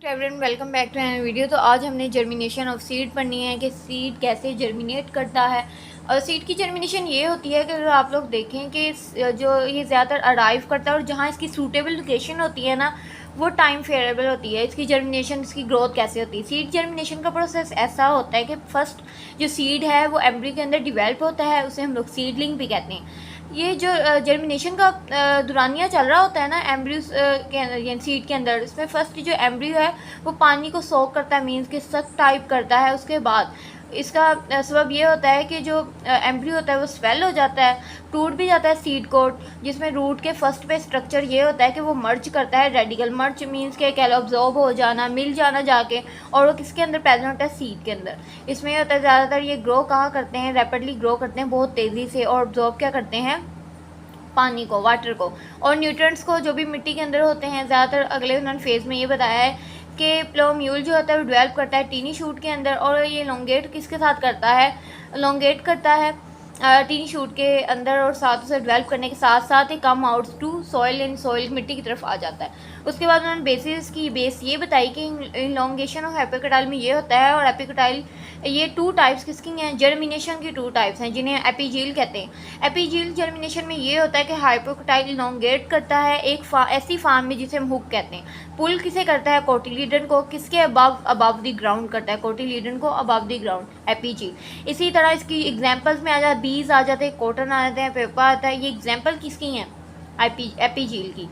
Everyone welcome back to an video. तो आज हमने जर्मिनेशन ऑफ सीड पढ़नी है कि सीड कैसे जर्मिनेट करता है। और सीड की जर्मिनेशन ये होती है कि अगर आप लोग देखें कि जो ये ज़्यादातर अराइव करता है और जहाँ इसकी सूटेबल लोकेशन होती है ना, वो टाइम फेवरेबल होती है। इसकी जर्मिनेशन, इसकी ग्रोथ कैसे होती है। सीड जर्मिनेशन का प्रोसेस ऐसा होता है कि फर्स्ट जो सीड है वो एम्ब्रियो के अंदर डिवेल्प होता है, उसे हम लोग सीडलिंग भी कहते हैं। ये जो जर्मिनेशन का दुरानिया चल रहा होता है ना एम्ब्रियो के अंदर, सीड के अंदर, इसमें फर्स्ट जो एम्ब्रियो है वो पानी को सोक करता है, मीन्स कि सक टाइप करता है। उसके बाद इसका सबब ये होता है कि जो एम्ब्रियो होता है वो स्वेल हो जाता है, टूट भी जाता है सीड कोट, जिसमें रूट के फर्स्ट पे स्ट्रक्चर ये होता है कि वो मर्ज करता है। रेडिकल मर्ज मीन्स के कह लो अब्जॉर्ब हो जाना, मिल जाना जाके, और वो किसके अंदर प्रेजेंट होता है, सीड के अंदर। इसमें ये होता है ज़्यादातर ये ग्रो कहाँ करते हैं, रैपिडली ग्रो करते हैं बहुत तेज़ी से, और अब्जॉर्ब क्या करते हैं, पानी को, वाटर को और न्यूट्रिएंट्स को जो भी मिट्टी के अंदर होते हैं। ज़्यादातर अगले उन्होंने फेज़ में ये बताया है कि प्लोम्यूल जो होता है वो डेवलप करता है टीनी शूट के अंदर, और ये लोंगेट किसके साथ करता है, लोंगेट करता है टीनी शूट के अंदर, और साथ उसे डेवलप करने के साथ साथ ही come out to soil, in soil मिट्टी की तरफ आ जाता है। उसके बाद उन्होंने बेसिस की बेस ये बताई कि इलॉन्गेशन ऑफ एपिकोटाइल में ये होता है, और एपिकोटाइल ये टू टाइप्स किसकी हैं, जर्मिनेशन की टू टाइप्स हैं जिन्हें एपीजील कहते हैं। एपीजील जर्मिनेशन में ये होता है कि हाइपोकोटाइल इलॉन्गेट करता है एक ऐसी फार्म में जिसे हम हुक कहते हैं। पुल किसे करता है, कोटिलीडन को, किसके अबव द ग्राउंड करता है, कोटिलीडन को अबव द ग्राउंड, एपीजील। इसी तरह इसकी एग्जांपल्स में आ जाते, बीज आ जाते हैं, कॉटन आ जाते हैं, पेपर आता है, ये एग्जांपल किसकी हैं, एपीजील की।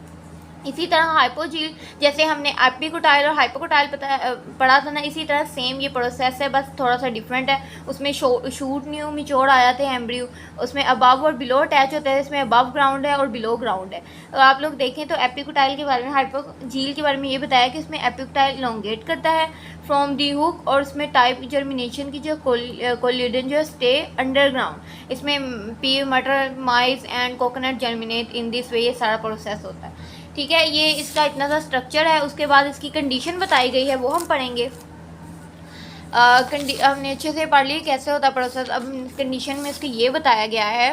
इसी तरह हाइपोजील, जैसे हमने एपिकोटाइल और हाइपोकोटाइल पढ़ा था ना, इसी तरह सेम ये प्रोसेस है, बस थोड़ा सा डिफरेंट है। उसमें शूट न्यू मिचोड़ आ जाते हैं एम्ब्रियो, उसमें अबव और बिलो अटैच होता है, इसमें अबव ग्राउंड है और बिलो ग्राउंड है। तो आप लोग देखें तो एपिकोटाइल के बारे में, हाइपोजील के बारे में ये बताया कि इसमें एपिकोटाइल इलोंगेट करता है फ्रॉम दी हुक, और इसमें टाइप जर्मिनेशन की जो कोलिडन जो स्टे अंडरग्राउंड, इसमें पी मटर, mine's and coconut germinate in this way, ये सारा प्रोसेस होता है। ठीक है, ये इसका इतना सा स्ट्रक्चर है। उसके बाद इसकी कंडीशन बताई गई है, वो हम पढ़ेंगे। हमने अच्छे से पढ़ ली कैसे होता है प्रोसेस। अब कंडीशन में इसके ये बताया गया है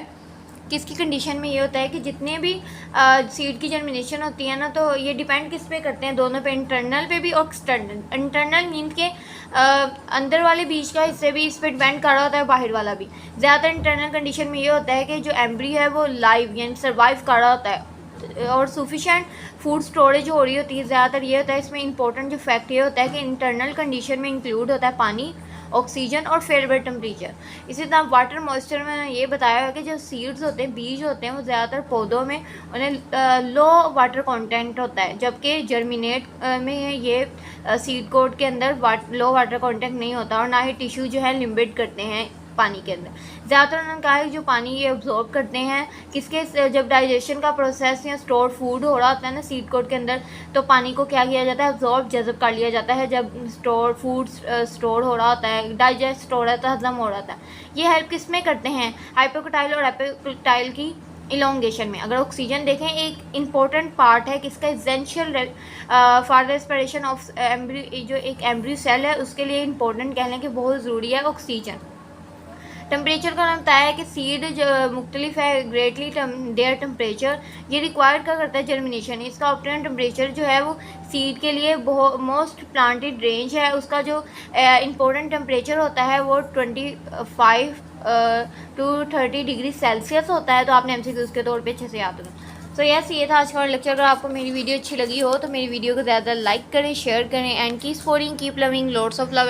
कि इसकी कंडीशन में ये होता है कि जितने भी सीड की जर्मिनेशन होती है ना, तो ये डिपेंड किस पे करते हैं, दोनों पे, इंटरनल पे भी और एक्सटर्नल। इंटरनल मीन के अंदर वाले बीज का हिस्से भी इस पर डिपेंड कर रहा होता है, बाहर वाला भी। ज़्यादातर इंटरनल कंडीशन में ये होता है कि जो एम्ब्रियो है वो लाइव यानी सर्वाइव कर रहा होता है, और सफिशेंट फूड स्टोरेज हो रही होती है। ज़्यादातर ये होता है, इसमें इंपॉर्टेंट जो फैक्ट ये होता है कि इंटरनल कंडीशन में इंक्लूड होता है पानी, ऑक्सीजन और फेवरेबल टेम्परेचर। इसी तरह वाटर मॉइस्चर में ये बताया है कि जो सीड्स होते हैं, बीज होते हैं, वो ज़्यादातर पौधों में उन्हें लो वाटर कंटेंट होता है, जबकि जर्मिनेट में ये सीड कोट के अंदर लो वाटर कंटेंट नहीं होता, और ना ही टिश्यू जो है लिमिट करते हैं पानी के अंदर। ज़्यादातर उन्होंने कहा है जो पानी ये अब्जॉर्ब करते हैं किसके, जब डाइजेशन का प्रोसेस या स्टोर फूड हो रहा होता है ना सीड कोट के अंदर, तो पानी को क्या किया जाता है, अब्जॉर्ब, जज़ब कर लिया जाता है। जब फूड स्टोर हो रहा होता है, डाइजेस्ट हो रहा होता है, हजम हो रहा होता है, ये हेल्प किस में करते हैं, हाइपोकोटाइल और एपिकोटाइल की इलोंगेशन में। अगर ऑक्सीजन देखें, एक इम्पॉर्टेंट पार्ट है किसका, essential for respiration of embryo, जो एक एम्ब्रियो सेल है उसके लिए इम्पोर्टेंट कह लें कि बहुत ज़रूरी है ऑक्सीजन। टेम्परेचर का नाम बताया है कि सीड जो मुख्तलिफ है, ग्रेटली देयर टेम्परेचर, ये रिक्वायर्ड क्या करता है, जर्मिनेशन। इसका ऑप्टिमम टेम्परेचर जो है वो सीड के लिए मोस्ट प्लांटेड रेंज है, उसका जो इम्पोर्टेंट टेम्परेचर होता है वो 25 to 30 डिग्री सेल्सियस होता है। तो आपने एमसीक्यूज़ के तौर पे अच्छे से याद रखना। तो यस, ये था आज का लेक्चर। अगर आपको मेरी वीडियो अच्छी लगी हो तो मेरी वीडियो को ज़्यादा लाइक करें, शेयर करें, and keep supporting, keep loving, lots of love.